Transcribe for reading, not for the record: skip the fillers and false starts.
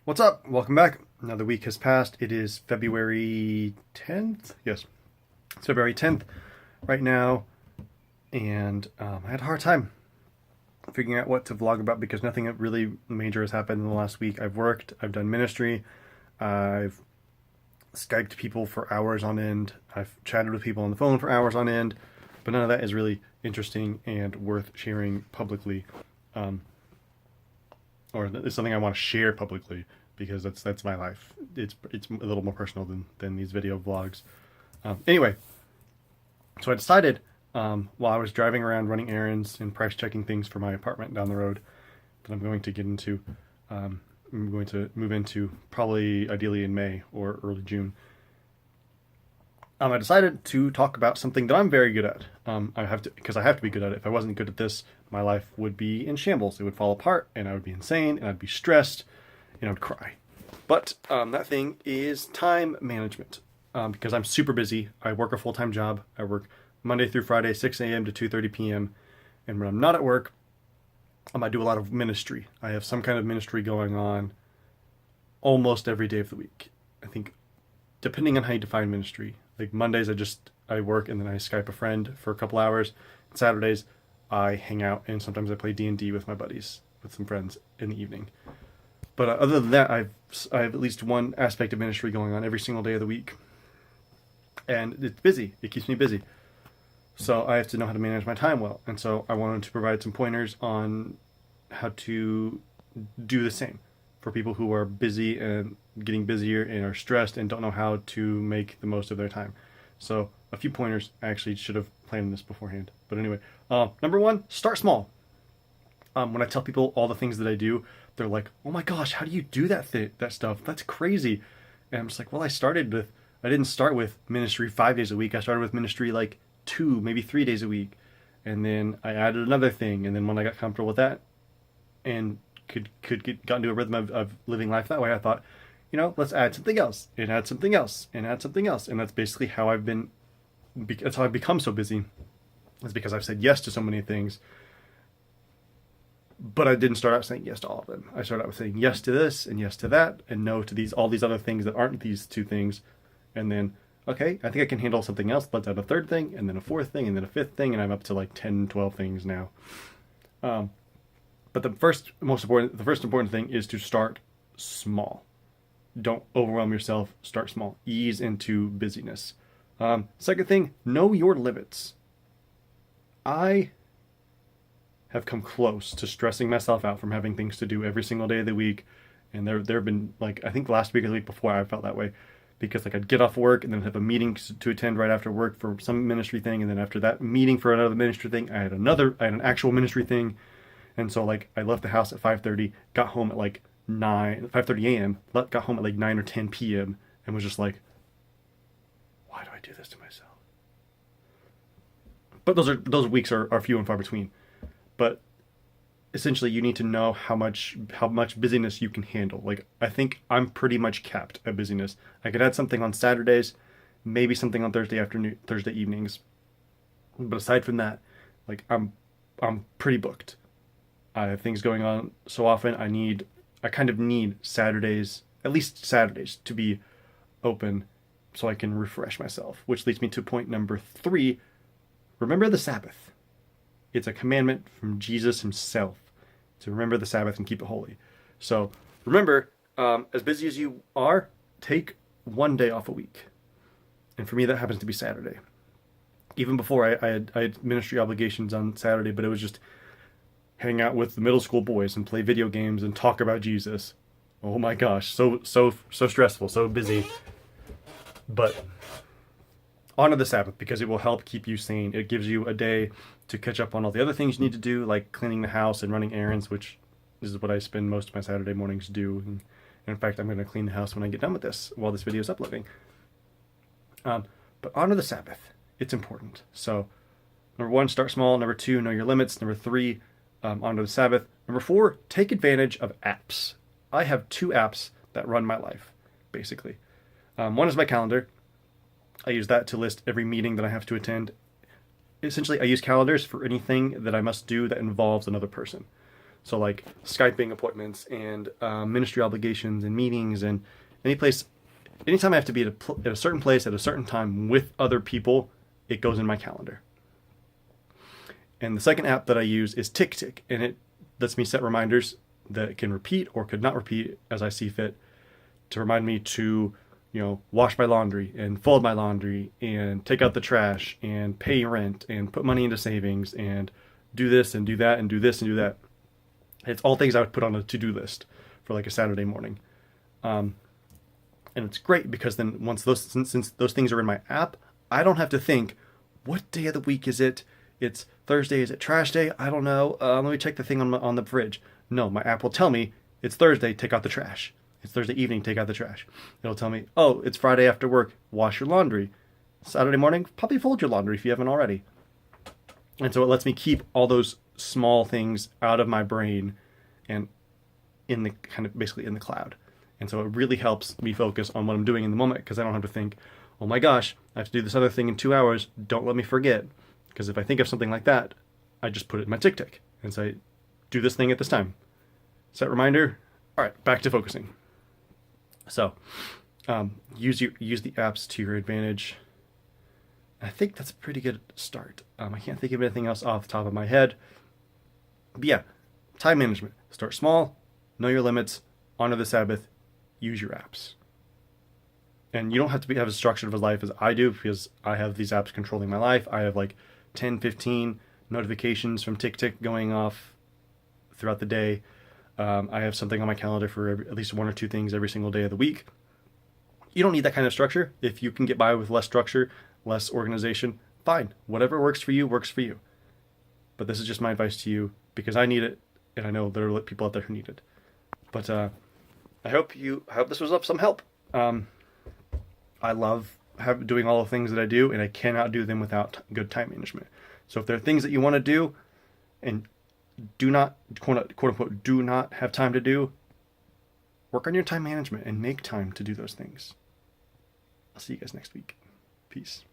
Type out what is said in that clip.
What's up? Welcome back. Another week has passed. It is February 10th. Yes, it's February 10th right now. And I had a hard time figuring out what to vlog about because nothing really major has happened in the last week. I've worked, I've done ministry, I've Skyped people for hours on end, I've chatted with people on the phone for hours on end, but none of that is really interesting and worth sharing publicly. Or it's something I want to share publicly because that's my life. It's a little more personal than these video vlogs. Anyway, so I decided while I was driving around running errands and price checking things for my apartment down the road that I'm going to get into. I'm going to move into probably ideally in May or early June. I decided to talk about something that I'm very good at. Because I have to be good at it. If I wasn't good at this, my life would be in shambles. It would fall apart, and I would be insane, and I'd be stressed, and I would cry. But that thing is time management. Because I'm super busy. I work a full-time job. I work Monday through Friday, 6 a.m. to 2:30 p.m. And when I'm not at work, I do a lot of ministry. I have some kind of ministry going on almost every day of the week. I think, depending on how you define ministry. Like Mondays, I work and then I Skype a friend for a couple hours. Saturdays, I hang out and sometimes I play D&D with my buddies, with some friends in the evening. But other than that, I have at least one aspect of ministry going on every single day of the week. And it's busy. It keeps me busy. So I have to know how to manage my time well. And so I wanted to provide some pointers on how to do the same for people who are busy and getting busier and are stressed and don't know how to make the most of their time. So a few pointers. I actually should have planned this beforehand. But anyway, number one, start small. When I tell people all the things that I do, they're like, oh my gosh, how do you do that stuff? That's crazy. And I'm just like, well, I didn't start with ministry 5 days a week. I started with ministry like 2, maybe 3 days a week. And then I added another thing. And then when I got comfortable with that and got into a rhythm of living life that way, I thought, let's add something else and add something else and add something else. And that's basically how that's how I've become so busy. It's because I've said yes to so many things. But I didn't start out saying yes to all of them. I started out with saying yes to this and yes to that and no to all these other things that aren't these two things. And then, okay, I think I can handle something else. Let's add a third thing and then a fourth thing and then a fifth thing. And I'm up to like 10, 12 things now. But the first important thing is to start small. Don't overwhelm yourself. Start small. Ease into busyness. Second thing, know your limits. I have come close to stressing myself out from having things to do every single day of the week. And there have been, like, I think last week or the week before I felt that way. Because like I'd get off work and then have a meeting to attend right after work for some ministry thing. And then after that meeting for another ministry thing, I had an actual ministry thing. And so like I left the house at 5:30, got home at like 5:30 a.m., got home at like 9 or 10 p.m. and was just like, why do I do this to myself? But those weeks are few and far between. But essentially you need to know how much busyness you can handle. Like I think I'm pretty much capped at busyness. I could add something on Saturdays, maybe something on Thursday evenings. But aside from that, like I'm pretty booked. I have things going on so often. I kind of need Saturdays, at least Saturdays, to be open so I can refresh myself. Which leads me to point number 3. Remember the Sabbath. It's a commandment from Jesus himself to remember the Sabbath and keep it holy. So remember, as busy as you are, take one day off a week. And for me, that happens to be Saturday. Even before I had ministry obligations on Saturday, but it was just hang out with the middle school boys and play video games and talk about Jesus. Oh my gosh, so stressful, so busy. But honor the Sabbath because it will help keep you sane. It gives you a day to catch up on all the other things you need to do, like cleaning the house and running errands, which is what I spend most of my Saturday mornings doing. And in fact, I'm going to clean the house when I get done with this, while this video is uploading. But honor the Sabbath. It's important. So, number 1, start small. Number 2, know your limits. Number 3, honor the Sabbath. Number 4, take advantage of apps. I have 2 apps that run my life, basically. One is my calendar. I use that to list every meeting that I have to attend. Essentially, I use calendars for anything that I must do that involves another person. So like Skyping appointments and ministry obligations and meetings and anytime I have to be at a certain place at a certain time with other people, it goes in my calendar. And the second app that I use is TickTick, and it lets me set reminders that can repeat or could not repeat as I see fit to remind me to, wash my laundry and fold my laundry and take out the trash and pay rent and put money into savings and do this and do that and do this and do that. It's all things I would put on a to-do list for like a Saturday morning. And it's great because then since those things are in my app, I don't have to think, what day of the week is it? It's Thursday. Is it trash day? I don't know. Let me check the thing on the fridge. No, my app will tell me it's Thursday. Take out the trash. It's Thursday evening. Take out the trash. It'll tell me, oh, it's Friday after work. Wash your laundry. Saturday morning, probably fold your laundry if you haven't already. And so it lets me keep all those small things out of my brain and basically in the cloud. And so it really helps me focus on what I'm doing in the moment because I don't have to think, oh my gosh, I have to do this other thing in 2 hours. Don't let me forget. Because if I think of something like that, I just put it in my TickTick and say, do this thing at this time. Set reminder. All right, back to focusing. So use the apps to your advantage. I think that's a pretty good start. I can't think of anything else off the top of my head. But yeah, time management. Start small, know your limits, honor the Sabbath, use your apps. And you don't have to have as structured of a life as I do because I have these apps controlling my life. I have like 10, 15 notifications from TickTick going off throughout the day. I have something on my calendar for at least 1 or 2 things every single day of the week. You don't need that kind of structure. If you can get by with less structure, less organization, fine. Whatever works for you, works for you. But this is just my advice to you because I need it, and I know there are people out there who need it. But I hope this was of some help. I love doing all the things that I do, and I cannot do them without good time management. So if there are things that you want to do and do not, quote unquote, do not have time to do, work on your time management and make time to do those things. I'll see you guys next week. Peace.